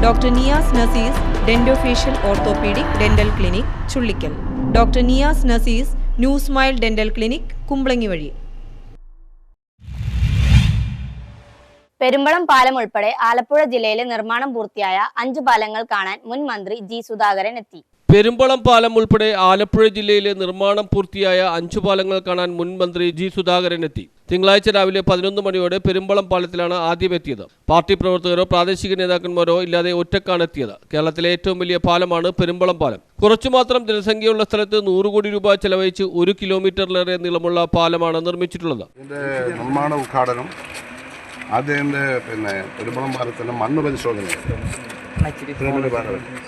Doctor Niyas Nasees dentofacial orthopaedic dental clinic Chullikkal, doctor Niyas Nasees new smile dental clinic Kumbalangi വഴി. പെരുമ്പളം പാലം ഉൾപ്പെടെ ആലപ്പുഴ ജില്ലയിലെ നിർമ്മാണം പൂർത്തിയായ 5 പാലങ്ങൾ കാണാൻ മുൻ മന്ത്രി ജി സുധാകരൻ എത്തി. പെരുമ്പളം പാലം ഉൾപ്പെടെ ആലപ്പുഴ ജില്ലയിലെ നിർമ്മാണം പൂർത്തിയായ 5 പാലങ്ങൾ കാണാൻ മുൻ മന്ത്രി ജി സുധാകരൻ എത്തി. തിങ്കളാഴ്ച രാവിലെ 11 മണിയോടെ പെരുമ്പളം പാലത്തിലാണ് ആദ്യം എത്തിയത്. പാർട്ടി പ്രവർത്തകരോ പ്രാദേശിക നേതാക്കന്മാരോ ഇല്ലാതെ ഒറ്റക്കാണ് എത്തിയത്. കേരളത്തിലെ ഏറ്റവും വലിയ പാലമാണ് പെരുമ്പളം പാലം. കുറച്ചുമാത്രം ജനസംഖ്യയുള്ള സ്ഥലത്ത് 100 കോടി രൂപ ചെലവഴിച്ച് 1 കിലോമീറ്ററിലേറെ നീളമുള്ള പാലമാണ് നിർമ്മിച്ചിട്ടുള്ളത്. നിർമ്മാണ ഉദ്ഘാടനം ആദ്യം പെരുമ്പളം പാലത്തിൻ്റെ മണ്ണ് പരിശോധന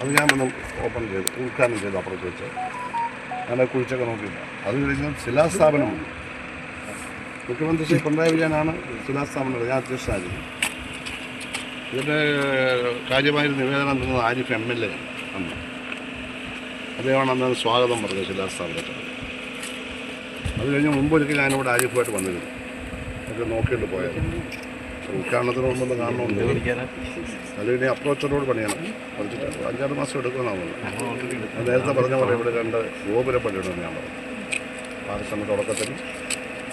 അത് ഞാനൊന്ന് ഓപ്പൺ ചെയ്തു, ഉദ്ഘാടനം ചെയ്തു. അപ്പുറത്ത് വെച്ച് ഞാൻ കുഴിച്ചൊക്കെ നോക്കിയില്ല. അത് കഴിഞ്ഞ് ശിലാസ്ഥാപനമുണ്ട്. മുഖ്യമന്ത്രി ശ്രീ പിണറായി വിജയനാണ് ശിലാസ്ഥാപനം, ഞാൻ അധ്യക്ഷനായിരുന്നു. ഇതിൻ്റെ കാര്യമായ നിവേദനം തന്നത് ആരിഫ് MLA അന്ന്. അദ്ദേഹമാണ് അന്ന് സ്വാഗതം പറഞ്ഞത് ശിലാസ്ഥാപനത്തിൽ. അത് കഴിഞ്ഞ് മുമ്പൊരിക്കൽ ഞാനിവിടെ ആരിഫുമായിട്ട് വന്നിരുന്നു. ഒക്കെ നോക്കിയിട്ട് പോയത് ഉദ്ഘാടനത്തിന് മുമ്പൊന്ന് കാണണമെന്ന്. അല്ലെങ്കിൽ അപ്രോച്ചറോട് പണിയണം, കുറച്ചിട്ട് 5-6 മാസം എടുക്കുമെന്നാണ് പറഞ്ഞത്. ഞാൻ നേരത്തെ പറഞ്ഞ പോലെ ഇവിടെ 2 ഗോപുരം പണിയിടുമെന്ന് ഞാൻ പറഞ്ഞു. പാലത്തിൻ്റെ തുടക്കത്തിൽ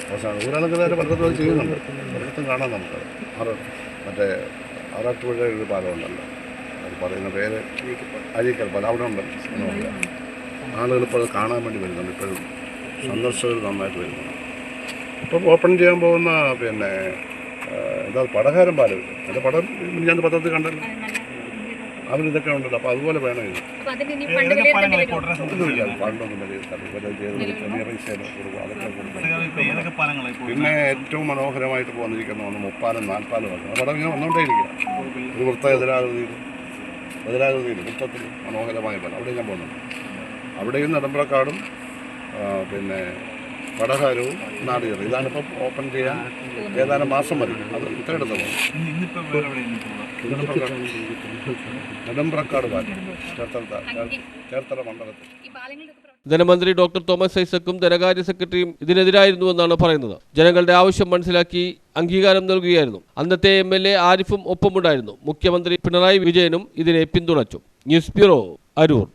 അവസാനം ഊരാളുകാർ പലയിടത്തും ചെയ്യുന്നുണ്ട്. പലയിടത്തും കാണാം നമുക്ക്. മറ്റേ ആറാട്ടുപുഴ ഒരു പാലമുണ്ടല്ലോ, അത് പറയുന്ന പേര് അരീക്കൽ പാലം, അവിടെ ഉണ്ടല്ലോ. ആളുകൾ ഇപ്പോൾ കാണാൻ വേണ്ടി വരുന്നുണ്ട്. ഇപ്പോഴും സന്ദർശകർ നന്നായിട്ട് വരുന്നുണ്ട്. ഇപ്പം ഓപ്പൺ ചെയ്യാൻ പോകുന്ന എന്താ പടകാരം പാലം, എൻ്റെ പടം ഞാൻ പത്രത്തിൽ കണ്ടല്ലോ. അവരിതൊക്കെ ഉണ്ടല്ലോ. അപ്പോൾ അതുപോലെ വേണം ഇത്. ഒന്നുമില്ല, ഫണ്ടൊന്നും പിന്നെ ഏറ്റവും മനോഹരമായിട്ട് വന്നിരിക്കുന്ന ഒന്ന് 3 4 ആ പടം ഇങ്ങനെ വന്നുകൊണ്ടേയിരിക്കുക. ഒരു വൃത്ത എതിരാകൃതിയിൽ വൃത്തത്തിൽ മനോഹരമായ പാലം. അവിടെ ഞാൻ പോകുന്നുണ്ട്. അവിടെയും നെടുമ്പ്രക്കാടും പടഹാരവും നാളികേറും. ഇതാണിപ്പം ഓപ്പൺ ചെയ്യാൻ ഏതാനും മാസം മതി. അത് ഇത്രയെടുത്ത് പോകും. നെടുമ്പ്രക്കാട് പാലം ചേർത്തല മണ്ഡലത്തിൽ. ധനമന്ത്രി ഡോക്ടർ തോമസ് ഐസക്കും ധനകാര്യ സെക്രട്ടറിയും ഇതിനെതിരായിരുന്നുവെന്നാണ് പറയുന്നത്. ജനങ്ങളുടെ ആവശ്യം മനസ്സിലാക്കി അംഗീകാരം നൽകുകയായിരുന്നു. അന്നത്തെ MLA ആരിഫും ഒപ്പമുണ്ടായിരുന്നു. മുഖ്യമന്ത്രി പിണറായി വിജയനും ഇതിനെ പിന്തുണച്ചു. News bureau, Aroor.